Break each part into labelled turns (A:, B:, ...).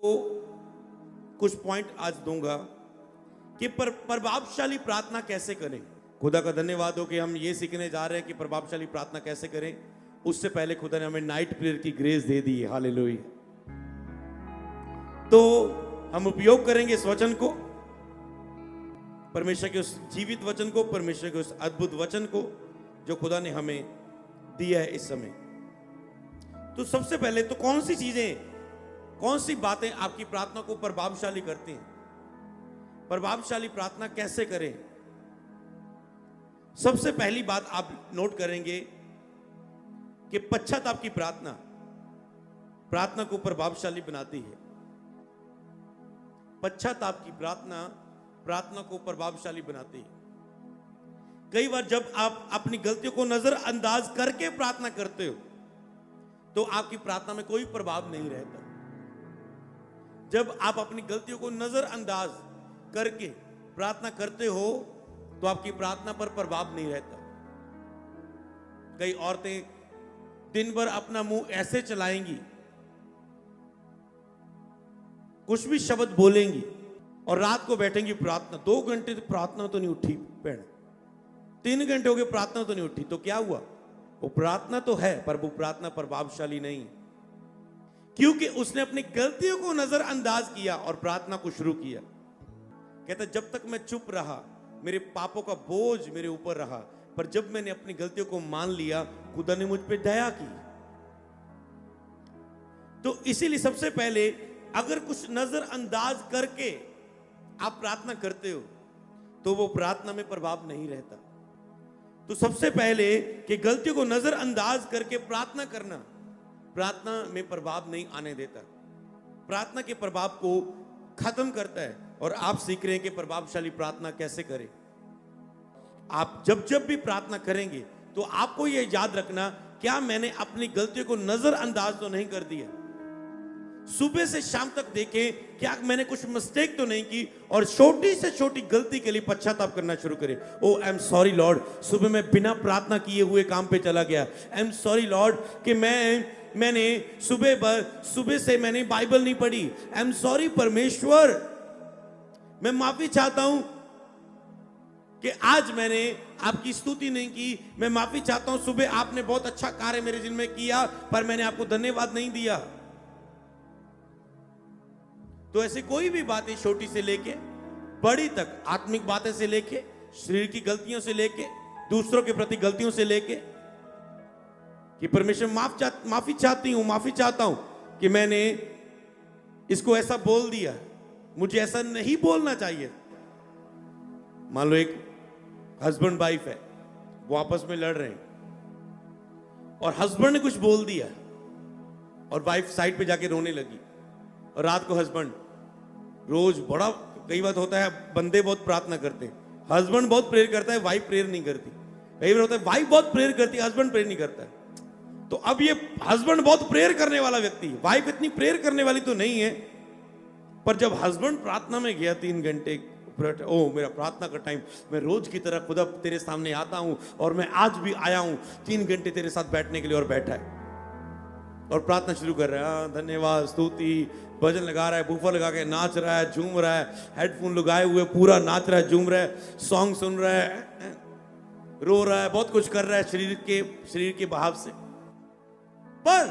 A: को कुछ पॉइंट आज दूंगा कि प्रभावशाली प्रार्थना कैसे करें। खुदा का धन्यवाद हो कि हम ये सीखने जा रहे हैं कि प्रभावशाली प्रार्थना कैसे करें। उससे पहले खुदा ने हमें नाइट प्रेयर की ग्रेस दे दी है, हालेलुया। तो हम उपयोग करेंगे इस वचन को, परमेश्वर के उस जीवित वचन को, परमेश्वर के उस अद्भुत वचन को जो खुदा ने हमें दिया है इस समय। तो सबसे पहले तो कौन सी चीजें, कौन सी बातें आपकी प्रार्थना को प्रभावशाली करती हैं? प्रभावशाली प्रार्थना कैसे करें? सबसे पहली बात आप नोट करेंगे कि पश्चाताप की प्रार्थना प्रार्थना को प्रभावशाली बनाती है। पश्चाताप की प्रार्थना प्रार्थना को प्रभावशाली बनाती है। कई बार जब आप अपनी गलतियों को नजरअंदाज करके प्रार्थना करते हो तो आपकी प्रार्थना में कोई प्रभाव नहीं रहता। जब आप अपनी गलतियों को नजरअंदाज करके प्रार्थना करते हो तो आपकी प्रार्थना पर प्रभाव नहीं रहता। कई औरतें दिन भर अपना मुंह ऐसे चलाएंगी, कुछ भी शब्द बोलेंगी और रात को बैठेंगी प्रार्थना, 2 घंटे प्रार्थना तो नहीं उठी बहन, 3 घंटे हो गए प्रार्थना तो नहीं उठी। तो क्या हुआ? वो प्रार्थना तो है पर वो प्रार्थना प्रभावशाली नहीं, क्योंकि उसने अपनी गलतियों को नजरअंदाज किया और प्रार्थना को शुरू किया। कहता जब तक मैं चुप रहा मेरे पापों का बोझ मेरे ऊपर रहा, पर जब मैंने अपनी गलतियों को मान लिया खुदा ने मुझ पे दया की। तो इसीलिए सबसे पहले अगर कुछ नजरअंदाज करके आप प्रार्थना करते हो तो वो प्रार्थना में प्रभाव नहीं रहता। तो सबसे पहले कि गलतियों को नजरअंदाज करके प्रार्थना करना प्रार्थना में प्रभाव नहीं आने देता, प्रार्थना के प्रभाव को खत्म करता है। और आप सीख रहे हैं कि प्रभावशाली प्रार्थना कैसे करें। आप जब जब भी प्रार्थना करेंगे तो आपको यह याद रखना, क्या मैंने अपनी गलतियों को नजरअंदाज तो नहीं कर दिया। सुबह से शाम तक देखें क्या मैंने कुछ मिस्टेक तो नहीं की, और छोटी से छोटी गलती के लिए पश्चाताप करना शुरू करें। ओ आई एम सॉरी लॉर्ड, सुबह मैं बिना प्रार्थना किए हुए काम पे चला गया। आई एम सॉरी लॉर्ड कि मैंने सुबह से मैंने बाइबल नहीं पढ़ी। आई एम सॉरी परमेश्वर, मैं माफी चाहता हूं कि आज मैंने आपकी स्तुति नहीं की। मैं माफी चाहता हूं, सुबह आपने बहुत अच्छा कार्य मेरे जिंदगी में किया पर मैंने आपको धन्यवाद नहीं दिया। तो ऐसे कोई भी बातें छोटी से लेके बड़ी तक, आत्मिक बातें से लेके, शरीर की गलतियों से लेके, दूसरों के प्रति गलतियों से लेके, कि परमेश्वर माफी चाहता हूं कि मैंने इसको ऐसा बोल दिया, मुझे ऐसा नहीं बोलना चाहिए। मान लो एक हस्बैंड वाइफ है, वो आपस में लड़ रहे हैं और हस्बैंड ने कुछ बोल दिया और वाइफ साइड पे जाके रोने लगी। और रात को हस्बैंड रोज बड़ा, कई बार होता है बंदे बहुत प्रार्थना करते हैं, हस्बैंड बहुत प्रेयर करता है, वाइफ प्रेयर नहीं करती। कई बार होता है वाइफ बहुत प्रेयर करती है, हस्बैंड प्रेयर नहीं करता है। तो अब ये हस्बैंड बहुत प्रेयर करने वाला व्यक्ति है, वाइफ इतनी प्रेयर करने वाली तो नहीं है, पर जब हस्बैंड प्रार्थना में गया 3 घंटे, ओ मेरा प्रार्थना का टाइम, मैं रोज की तरह खुदा तेरे सामने आता हूं और मैं आज भी आया हूं 3 घंटे तेरे साथ बैठने के लिए, और बैठा है और प्रार्थना शुरू कर रहा है, धन्यवाद स्तुति, भजन लगा रहा है, बूफर लगा के नाच रहा है, झूम रहा है, हेडफोन लगाए हुए पूरा नाच रहा है, झूम रहा है, सॉन्ग सुन रहा है, रो रहा है, बहुत कुछ कर रहा है शरीर के बहाव से। पर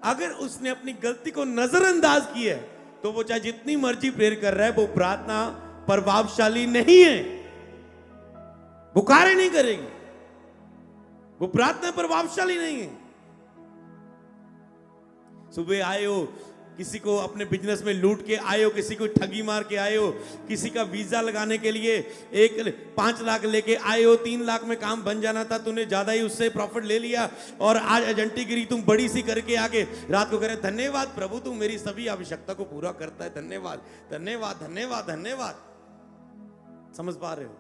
A: अगर उसने अपनी गलती को नजरअंदाज किया है तो वो चाहे जितनी मर्जी प्रेयर कर रहा है, वो प्रार्थना प्रभावशाली नहीं है, वो कार्य नहीं करेगी, वो प्रार्थना प्रभावशाली नहीं है। सुबह आए हो, किसी को अपने बिजनेस में लूट के आए हो, किसी को ठगी मार के आए हो, किसी का वीजा लगाने के लिए 5 लाख लेके आए हो, 3 लाख में काम बन जाना था, तूने ज्यादा ही उससे प्रॉफिट ले लिया और आज एजेंटीगिरी तुम बड़ी सी करके आगे रात को कह रहे धन्यवाद प्रभु, तू मेरी सभी आवश्यकता को पूरा करता है, धन्यवाद धन्यवाद धन्यवाद धन्यवाद। समझ पा रहे हो?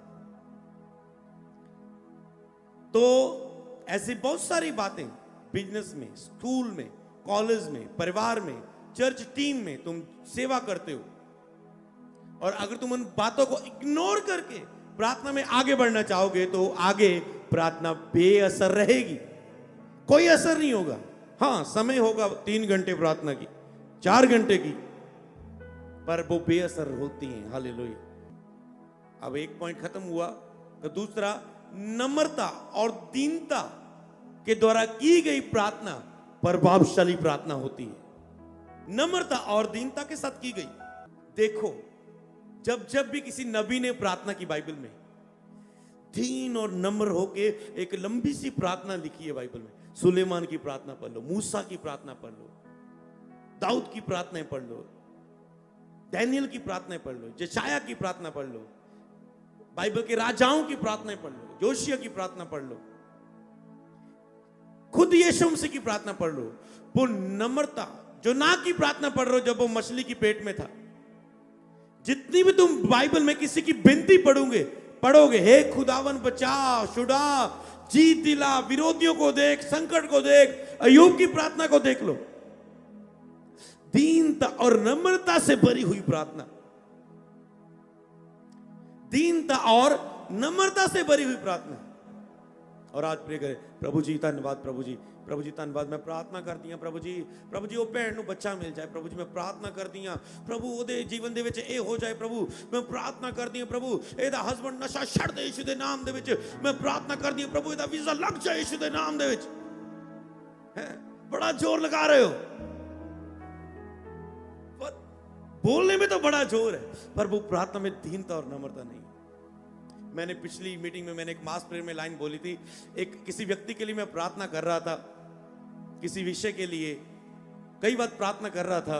A: तो ऐसी बहुत सारी बातें बिजनेस में, स्कूल में, कॉलेज में, परिवार में, चर्च टीम में तुम सेवा करते हो, और अगर तुम उन बातों को इग्नोर करके प्रार्थना में आगे बढ़ना चाहोगे तो आगे प्रार्थना बेअसर रहेगी, कोई असर नहीं होगा। हाँ, समय होगा 3 घंटे प्रार्थना की, 4 घंटे की, पर वो बेअसर होती हैं। हालेलुया। अब एक पॉइंट खत्म हुआ, तो दूसरा, नम्रता और दीनता के द्वारा की गई प्रार्थना प्रभावशाली प्रार्थना होती है। नम्रता और दीनता के साथ की गई। देखो, जब भी किसी नबी ने प्रार्थना की बाइबल में, दीन और नम्र होके एक लंबी सी प्रार्थना लिखी है बाइबल में। सुलेमान की प्रार्थना पढ़ लो, मूसा की प्रार्थना पढ़ लो, दाऊद की प्रार्थनाएं पढ़ लो, डैनियल की प्रार्थनाएं पढ़ लो, यशायाह की प्रार्थना पढ़ लो, बाइबल के राजाओं की प्रार्थनाएं पढ़ लो, जोशिया की प्रार्थना पढ़ लो, खुद यीशु मसीह की प्रार्थना पढ़ लो। वो नम्रता, जो ना की प्रार्थना पढ़ रहे हो जब वो मछली की पेट में था, जितनी भी तुम बाइबल में किसी की विनती पढ़ोगे, हे खुदावन बचा, छुड़ा, जीत दिला, विरोधियों को देख, संकट को देख, अय्यूब की प्रार्थना को देख लो। दीनता और नम्रता से भरी हुई प्रार्थना, दीनता और नम्रता से भरी हुई प्रार्थना। और आज प्रे करें, प्रभु जी धन्यवाद, प्रभु जी धन्यवाद, मैं प्रार्थना करती हूं प्रभु जी ਉਹ ਭੈਣ ਨੂੰ ਬੱਚਾ ਮਿਲ ਜਾਏ ਪ੍ਰਭੂ ਜੀ, ਮੈਂ ਪ੍ਰਾਰਥਨਾ ਕਰਦੀ ਹਾਂ ਪ੍ਰਭੂ ਉਹਦੇ ਜੀਵਨ ਦੇ ਵਿੱਚ ਇਹ ਹੋ ਜਾਏ ਪ੍ਰਭੂ, ਮੈਂ ਪ੍ਰਾਰਥਨਾ ਕਰਦੀ ਹਾਂ ਪ੍ਰਭੂ ਇਹਦਾ ਹਸਬੰਡ ਨਸ਼ਾ ਛੱਡ ਦੇ ਯਿਸੂ ਦੇ ਨਾਮ ਦੇ ਵਿੱਚ, ਮੈਂ ਪ੍ਰਾਰਥਨਾ ਕਰਦੀ ਹਾਂ ਪ੍ਰਭੂ ਇਹਦਾ ਵੀਜ਼ਾ ਲੱਗ ਜਾਏ ਯਿਸੂ ਦੇ ਨਾਮ ਦੇ ਵਿੱਚ। ਹੈ बड़ा जोर लगा रहे हो, बोलने में तो बड़ा जोर है, पर वो प्रार्थना में दीनता और नम्रता नहीं। मैंने पिछली मीटिंग में मैंने एक मास प्रेयर में लाइन बोली थी, एक किसी व्यक्ति के लिए मैं प्रार्थना कर रहा था, किसी विषय के लिए कई बार प्रार्थना कर रहा था,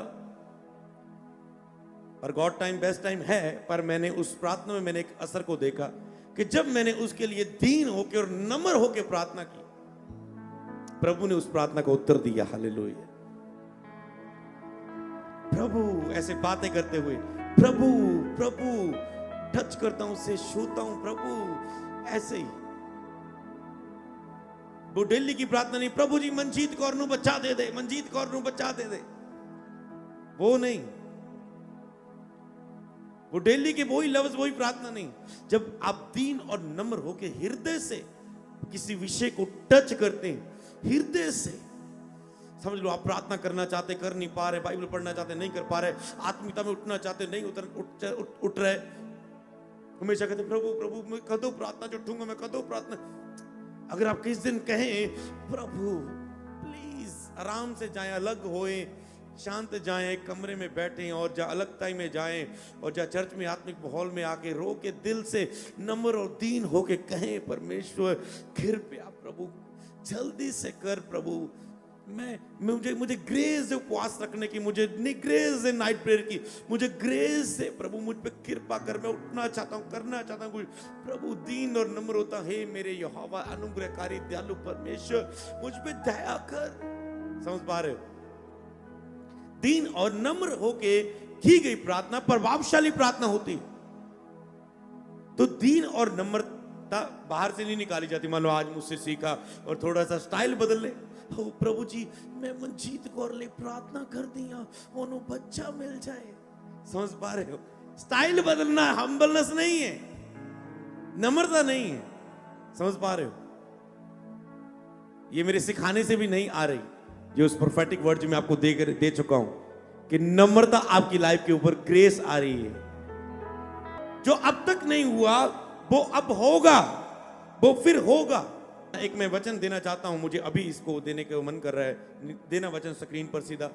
A: और गॉड टाइम बेस्ट टाइम है, पर मैंने उस प्रार्थना में मैंने एक असर को देखा कि जब मैंने उसके लिए दीन होके और नम्र होके प्रार्थना की, प्रभु ने उस प्रार्थना को उत्तर दिया। हालेलुया। प्रभु ऐसे बातें करते हुए, प्रभु प्रभु टच करता हूं, उसे छूता हूं प्रभु, ऐसे ही। वो डेली की प्रार्थना नहीं, प्रभु जी मनजीत कौर नू बचा दे दे, मनजीत कौर नू बचा दे दे, वो नहीं। वो डेली के वही लफ्ज, वही प्रार्थना नहीं। जब आप दीन और नम्र होके हृदय से किसी विषय को टच करते हैं, हृदय से, समझ लो आप प्रार्थना करना चाहते, कर नहीं पा रहे, बाइबल पढ़ना चाहते, नहीं कर पा रहे, आत्मीयता में उठना चाहते, नहीं उठ रहे, हमेशा कहते प्रभु प्रभु मैं कदों प्रार्थना जो उठूंगा, मैं कदों प्रार्थना। अगर आप किस दिन कहें प्रभु प्लीज, आराम से जाएं, अलग होए, शांत जाएं, एक कमरे में बैठें और जा अलगताई में जाएं, और जा चर्च में आत्मिक माहौल में आके रो के दिल से नम्र और दीन होके कहें, परमेश्वर कृपया प्रभु जल्दी से कर प्रभु, मुझे ग्रेस है उपवास रखने की, मुझे ग्रेस है नाइट प्रेयर की, मुझे ग्रेस है प्रभु, मुझ पे कृपा कर, मैं उठना चाहता हूँ, करना चाहता हूँ कुछ। प्रभु दीन और नम्र होता है, मेरे यहोवा अनुग्रहकारी दयालु परमेश्वर, मुझ पे दया कर। समझ पा रहे हो? दीन और नम्र होके की गई प्रार्थना प्रभावशाली प्रार्थना होती। तो दीन और नम्रता बाहर से नहीं निकाली जाती। मान लो आज मुझसे सीखा और थोड़ा सा स्टाइल बदल ले, हो प्रभु जी मैं मनजीत कौर ले प्रार्थना कर दिया, ओनो बच्चा मिल जाए। समझ पा रहे हो? स्टाइल बदलना हम्बलनेस नहीं है, नम्रता नहीं है। समझ पा रहे हो? ये मेरे सिखाने से भी नहीं आ रही, जो उस प्रोफेटिक वर्ड जो मैं आपको दे चुका हूं कि नम्रता आपकी लाइफ के ऊपर ग्रेस आ रही है। जो अब तक नहीं हुआ वो अब होगा, वो फिर होगा। एक मैं वचन देना चाहता हूं, मुझे अभी इसको देने का मन कर रहा है, देना वचन स्क्रीन पर सीधा।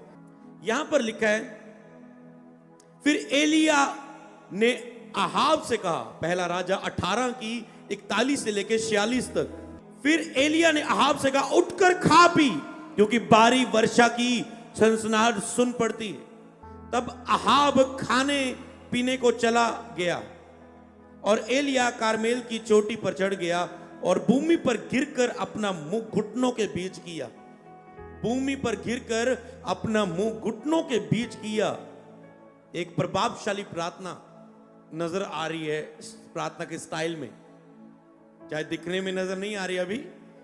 A: यहां पर लिखा है, फिर एलिया ने अहाब से कहा, पहला राजा 18 की 41 से लेकर 46 तक। फिर एलिया ने अहाब से कहा, उठकर खा पी, क्योंकि बारी वर्षा की सनसनाहट सुन पड़ती है। तब अहाब खाने पीने को चला गया, और एलिया कारमेल की चोटी पर चढ़ गया और भूमि पर गिरकर अपना मुंह घुटनों के बीच किया। भूमि पर गिरकर अपना मुंह घुटनों के बीच किया। एक प्रभावशाली प्रार्थना नजर आ रही है प्रार्थना के स्टाइल में, चाहे दिखने में नजर नहीं आ रही अभी,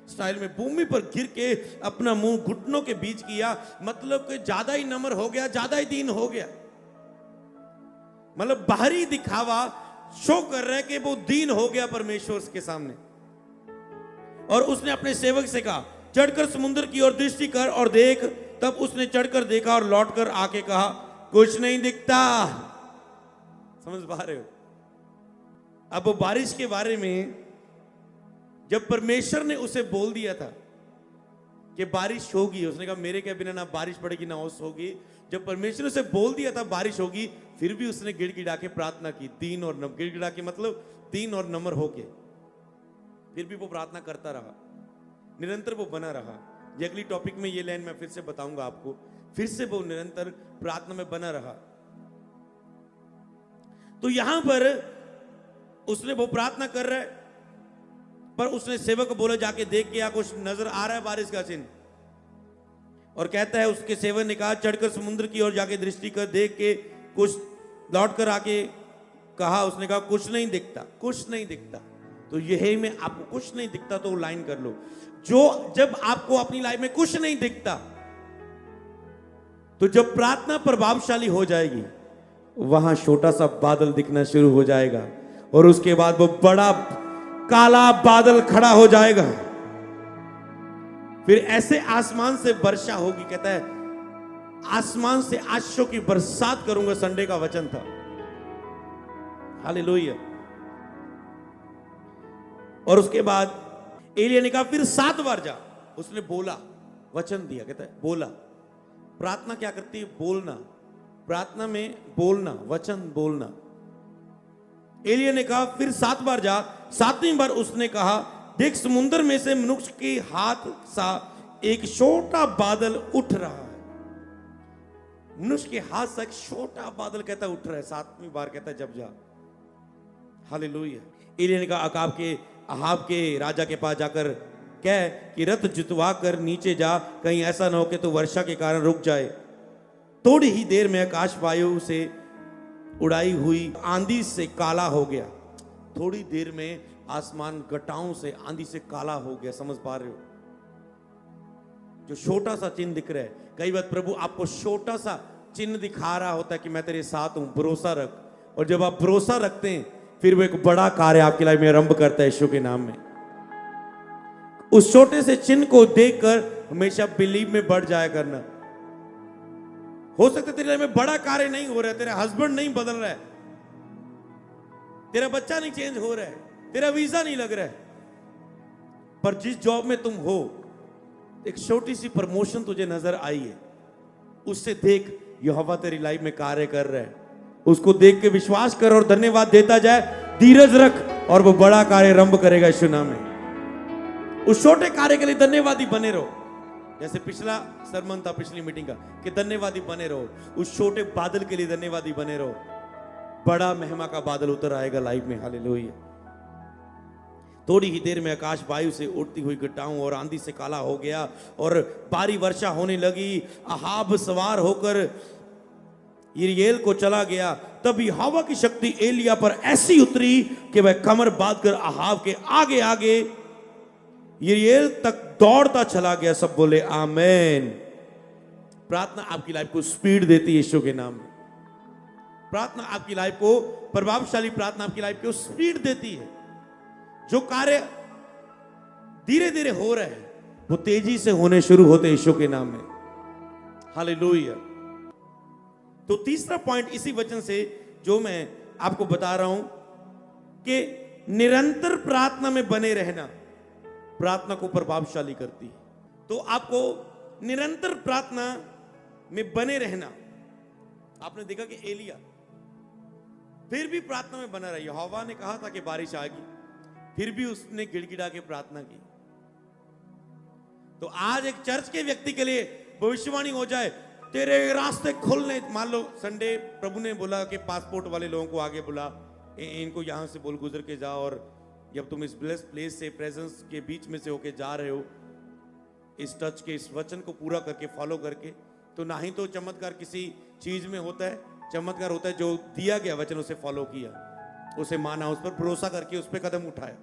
A: स्टाइल में भूमि पर गिर के अपना मुंह घुटनों के बीच किया। मतलब कि ज्यादा ही नम्र हो गया, ज्यादा ही दीन हो गया। मतलब बाहरी दिखावा शो कर रहा है कि वो दीन हो गया परमेश्वर के सामने। और उसने अपने सेवक से कहा, चढ़कर समुद्र की ओर दृष्टि कर और देख। तब उसने चढ़कर देखा और लौटकर आके कहा, कुछ नहीं दिखता। समझ पा रहे हो? अब वो बारिश के बारे में जब परमेश्वर ने उसे बोल दिया था कि बारिश होगी, उसने कहा मेरे के बिना ना बारिश पड़ेगी ना ओस होगी। जब परमेश्वर ने उसे बोल दिया था बारिश होगी, फिर भी उसने गिड़गिड़ा के प्रार्थना की, दीन और नम्र, गिड़गिड़ा के मतलब दीन और नम्र होके, फिर भी वो प्रार्थना करता रहा, निरंतर वो बना रहा। ये अगली टॉपिक में ये लाइन मैं फिर से बताऊंगा आपको। फिर से वो निरंतर प्रार्थना में बना रहा। तो यहां पर उसने वो प्रार्थना कर रहा है, पर उसने सेवक को बोला जाके देख के, या कुछ नजर आ रहा है बारिश का चिन्ह? और कहता है उसके सेवक ने कहा चढ़कर समुद्र की ओर जाके दृष्टि कर देख के कुछ लौट कर आके कहा, उसने कहा कुछ नहीं दिखता, कुछ नहीं दिखता। तो यही में आपको कुछ नहीं दिखता तो लाइन कर लो, जो जब आपको अपनी लाइफ में कुछ नहीं दिखता, तो जब प्रार्थना प्रभावशाली हो जाएगी, वहां छोटा सा बादल दिखना शुरू हो जाएगा, और उसके बाद वो बड़ा काला बादल खड़ा हो जाएगा। फिर ऐसे आसमान से वर्षा होगी। कहता है आसमान से आशीषों की बरसात करूंगा, संडे का वचन था। हालेलुया। और उसके बाद एलिया ने कहा फिर 7 बार जा। उसने बोला, वचन दिया। कहता है बोला। प्रार्थना क्या करती है? बोलना। प्रार्थना में बोलना, वचन बोलना। एलिया ने कहा फिर 7 बार जा। 7वीं बार उसने कहा देख समुद्र में से मनुष्य के हाथ सा एक छोटा बादल उठ रहा है। मनुष्य के हाथ से एक छोटा बादल कहता उठ रहा है। 7वीं बार कहता है जब जा। हालेलुया। एलिया ने कहा अहाब के राजा के पास जाकर कह कि रथ जुतवा कर नीचे जा, कहीं ऐसा ना हो कि तो वर्षा के कारण रुक जाए। थोड़ी ही देर में आकाश वायु से उड़ाई हुई आंधी से काला हो गया। थोड़ी देर में आसमान घटाओं से, आंधी से काला हो गया। समझ पा रहे हो? जो छोटा सा चिन्ह दिख रहा है, कई बार प्रभु आपको छोटा सा चिन्ह दिखा रहा होता है कि मैं तेरे साथ हूं, भरोसा रख। और जब आप भरोसा रखते हैं, फिर वो एक बड़ा कार्य आपकी लाइफ में आरंभ करता है यीशु के नाम में। उस छोटे से चिन्ह को देखकर हमेशा बिलीव में बढ़ जाया करना। हो सकता है तेरी लाइफ में बड़ा कार्य नहीं हो रहा है, तेरा हस्बैंड नहीं बदल रहा है, तेरा बच्चा नहीं चेंज हो रहा है, तेरा वीजा नहीं लग रहा है, पर जिस जॉब में तुम हो एक छोटी सी प्रमोशन तुझे नजर आई है, उससे देख यहोवा तेरी लाइफ में कार्य कर रहा है। उसको देख के विश्वास कर और धन्यवाद देता जाए, धीरज रख और वो बड़ा कार्य आरंभ करेगा यीशु नाम में। उस छोटे कार्य के लिए धन्यवादी बने रहो। जैसे पिछला सरमन था, पिछली मीटिंग का, कि धन्यवादी बने रहो। उस छोटे बादल के लिए धन्यवादी बने रहो। बड़ा महिमा का बादल उतर आएगा लाइफ में। हालेलुया। थोड़ी ही देर में आकाश वायु से उड़ती हुई घटाओं और आंधी से काला हो गया और भारी वर्षा होने लगी। अहाब सवार होकर यिर्येल को चला गया। तब यहोवा की शक्ति एलिया पर ऐसी उतरी कि वह कमर बांधकर अहाब के आगे आगे यिर्येल तक दौड़ता चला गया। सब बोले आमेन। प्रार्थना आपकी लाइफ को स्पीड देती है यीशु के नाम में। प्रार्थना आपकी लाइफ को, प्रभावशाली प्रार्थना आपकी लाइफ को स्पीड देती है। जो कार्य धीरे धीरे हो रहे हैं वो तेजी से होने शुरू होते यीशु के नाम में। हालेलुया। तो तीसरा पॉइंट इसी वचन से जो मैं आपको बता रहा हूं कि निरंतर प्रार्थना में बने रहना प्रार्थना को प्रभावशाली करती है। तो आपको निरंतर प्रार्थना में बने रहना। आपने देखा कि एलिया फिर भी प्रार्थना में बना रहा। यहोवा ने कहा था कि बारिश आएगी, फिर भी उसने गिड़गिड़ा के प्रार्थना की। तो आज एक चर्च के व्यक्ति के लिए भविष्यवाणी हो जाए, तेरे रास्ते खुलने। मान लो संडे प्रभु ने बोला कि पासपोर्ट वाले लोगों को आगे बुला, इनको यहां से बोल गुजर के जाओ। और जब तुम इस ब्लेस्ड प्लेस से, प्रेजेंस के बीच में से होके जा रहे हो, इस टच के, इस वचन को पूरा करके, फॉलो करके, तो ना ही तो चमत्कार किसी चीज में होता है। चमत्कार होता है जो दिया गया वचन उसे फॉलो किया, उसे माना, उस पर भरोसा करके उस पर कदम उठाया।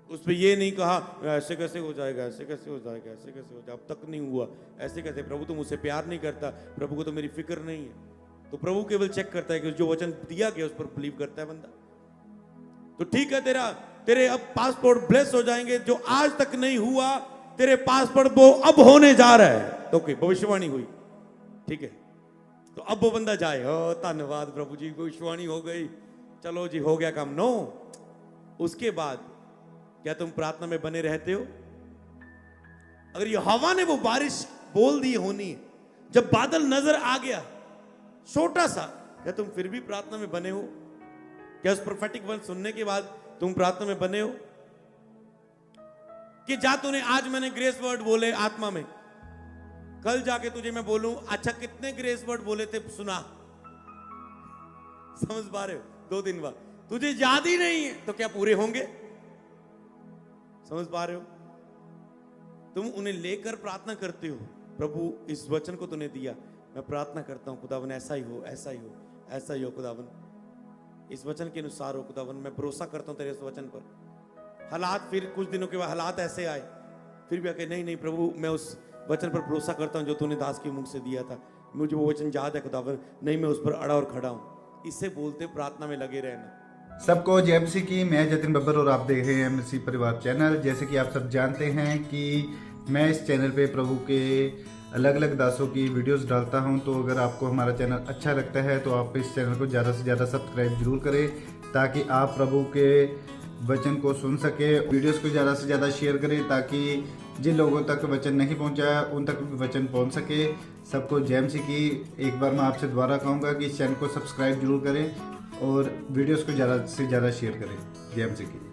A: उस पर ये नहीं कहा ऐसे कैसे हो जाएगा, ऐसे कैसे हो जाएगा, ऐसे कैसे हो जाएगा, अब तक नहीं हुआ, ऐसे कैसे, प्रभु तुम मुझसे प्यार नहीं करता, प्रभु को तो मेरी फिक्र नहीं है। तो प्रभु केवल चेक करता है कि जो वचन दिया गया उस पर बिलीव करता है बंदा। तो ठीक है, तेरे अब पासपोर्ट ब्लेस हो जाएंगे। जो आज तक नहीं हुआ, तेरे पासपोर्ट वो अब होने जा रहा है। तो भविष्यवाणी हुई, ठीक है। तो अब वो बंदा जाए, ओ धन्यवाद प्रभु जी, भविष्यवाणी हो गई, चलो जी हो गया काम। नो, उसके बाद क्या तुम प्रार्थना में बने रहते हो? अगर यहोवा ने वो बारिश बोल दी होनी, जब बादल नजर आ गया छोटा सा, क्या तुम फिर भी प्रार्थना में बने हो? क्या उस प्रोफेटिक वर्ड सुनने के बाद तुम प्रार्थना में बने हो? कि जा तूने, आज मैंने ग्रेस वर्ड बोले आत्मा में, कल जाके तुझे मैं बोलूं अच्छा कितने ग्रेस वर्ड बोले थे सुना? समझ पा रहे हो? 2 दिन बाद तुझे याद ही नहीं है तो क्या पूरे होंगे? समझ पा रहे हो? तुम उन्हें लेकर प्रार्थना करते हो, प्रभु इस वचन को तूने दिया, मैं प्रार्थना करता हूं खुदावन ऐसा ही हो, ऐसा ही हो, ऐसा ही हो खुदावन, इस वचन के अनुसार हो खुदावन, मैं भरोसा करता हूं तेरे इस वचन पर। हालात फिर कुछ दिनों के बाद हालात ऐसे आए, फिर भी आके नहीं नहीं प्रभु मैं उस वचन पर भरोसा करता हूं जो तूने दास के मुख से दिया था, मुझे वो वचन याद है खुदावन, नहीं मैं उस पर अड़ा और खड़ा हूं। इससे बोलते प्रार्थना में लगे रहना।
B: सबको जय मसीह की। मैं जतिन बब्बर और आप देख रहे हैं मसीह परिवार चैनल। जैसे कि आप सब जानते हैं कि मैं इस चैनल पे प्रभु के अलग अलग दासों की वीडियोस डालता हूं, तो अगर आपको हमारा चैनल अच्छा लगता है तो आप इस चैनल को ज़्यादा से ज़्यादा सब्सक्राइब जरूर करें, ताकि आप प्रभु के वचन को सुन सके। वीडियोस को ज़्यादा से ज़्यादा शेयर करें ताकि जिन लोगों तक वचन नहीं पहुंचा है उन तक भी वचन पहुंच सके। सबको जय मसीह की। एक बार मैं आपसे दोबारा कहूँगा कि इस चैनल को सब्सक्राइब जरूर करें और वीडियोस को ज़्यादा से ज़्यादा शेयर करें। जय मसीह की।